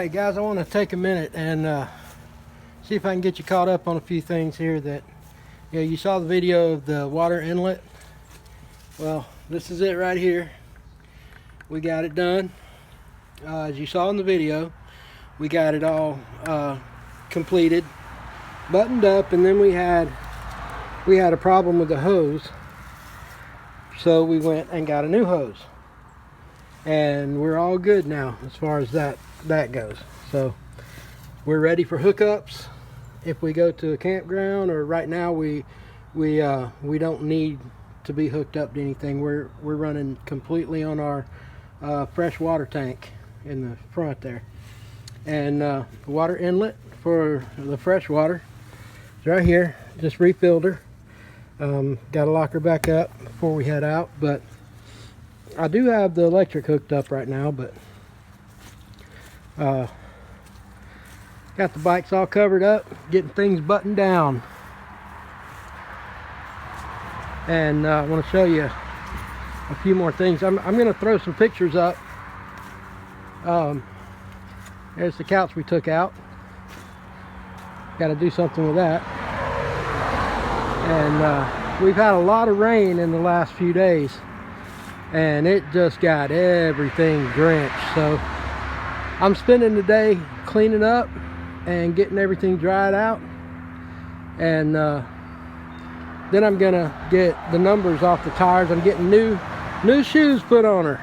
Alright guys, I want to take a minute and see if I can get you caught up on a few things here that, you saw the video of the water inlet. Well, this is it right here. We got it done. As you saw in the video, we got it all completed, buttoned up, and then we had a problem with the hose. So we went and got a new hose. And we're all good now as far as that goes. So we're ready for hookups if we go to a campground, or right now we don't need to be hooked up to anything. We're running completely on our fresh water tank in the front there, and the water inlet for the fresh water is right here. Just refilled her. Got to lock her back up before we head out, but I do have the electric hooked up right now. But got the bikes all covered up, getting things buttoned down. And I want to show you a few more things. I'm going to throw some pictures up. There's the couch we took out. Got to do something with that. And we've had a lot of rain in the last few days, and it just got everything drenched. So I'm spending the day cleaning up and getting everything dried out, and then I'm gonna get the numbers off the tires. I'm getting new shoes put on her.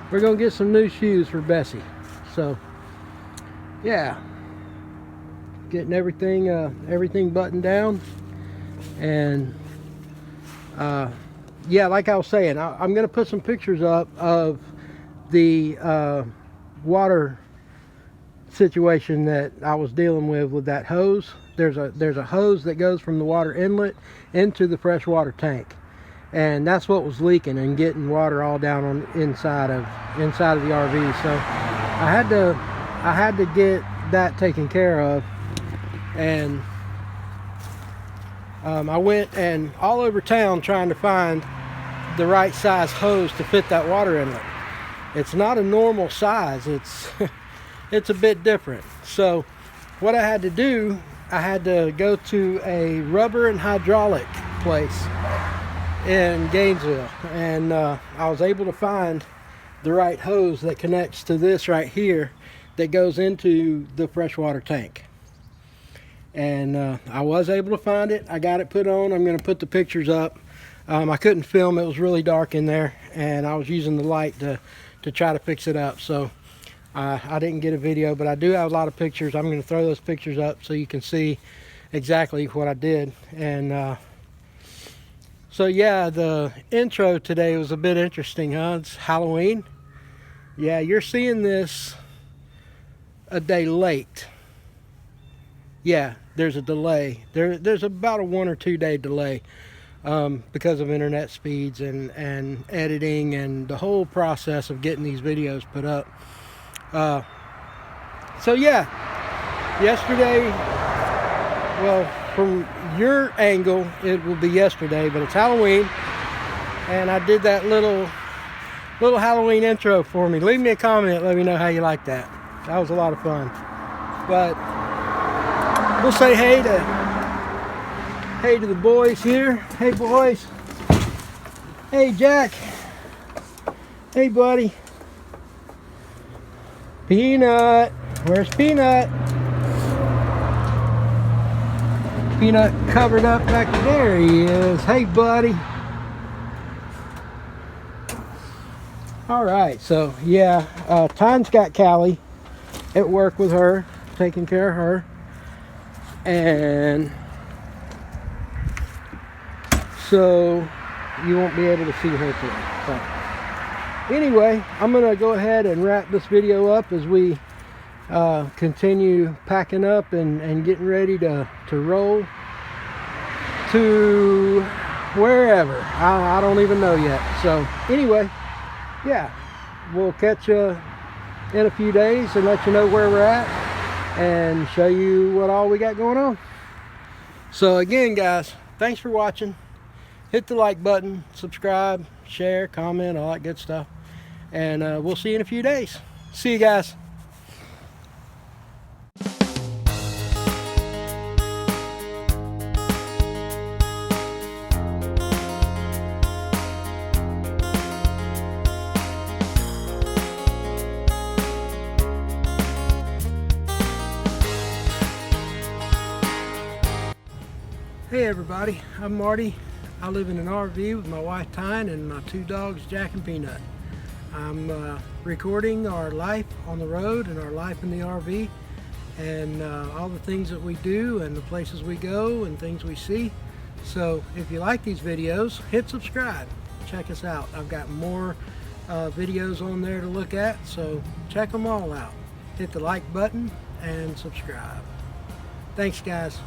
We're gonna get some new shoes for Bessie. So yeah, getting everything buttoned down. And yeah, like I was saying, I'm gonna put some pictures up of the water situation that I was dealing with that hose. There's a hose that goes from the water inlet into the fresh water tank, and that's what was leaking and getting water all down on inside of the RV. So I had to get that taken care of, and I went and all over town trying to find the right size hose to fit that water inlet. It's not a normal size. It's it's a bit different. So what I had to do, I had to go to a rubber and hydraulic place in Gainesville, and I was able to find the right hose that connects to this right here that goes into the freshwater tank. And I was able to find it. I got it put on. I'm going to put the pictures up. I couldn't film. It was really dark in there, and I was using the light to try to fix it up. So I didn't get a video, but I do have a lot of pictures. I'm going to throw those pictures up so you can see exactly what I did. And so yeah, the intro today was a bit interesting, huh? It's Halloween. Yeah, you're seeing this a day late. Yeah, there's a delay. There's about a 1 or 2 day delay because of internet speeds and editing and the whole process of getting these videos put up. So yeah, yesterday, well, from your angle it will be yesterday, but it's Halloween, and I did that little Halloween intro for me. Leave me a comment, let me know how you like that. That was a lot of fun. But we'll say hey to the boys here. Hey boys. Hey Jack. Hey buddy. Peanut. Where's Peanut? Peanut covered up back there. He is. Hey buddy. Alright, so yeah, Tyne's got Callie at work with her, taking care of her. And so you won't be able to see her today. So anyway, I'm gonna go ahead and wrap this video up as we continue packing up and getting ready to roll to wherever. I don't even know yet. So anyway, yeah, we'll catch you in a few days and let you know where we're at and show you what all we got going on. So again guys, thanks for watching. Hit the like button, subscribe, share, comment, all that good stuff, and we'll see you in a few days. See you guys. Hey everybody, I'm Marty. I live in an RV with my wife Tyne and my 2 dogs Jack and Peanut. I'm recording our life on the road and our life in the RV and all the things that we do and the places we go and things we see. So if you like these videos, hit subscribe. Check us out. I've got more videos on there to look at, so check them all out. Hit the like button and subscribe. Thanks guys.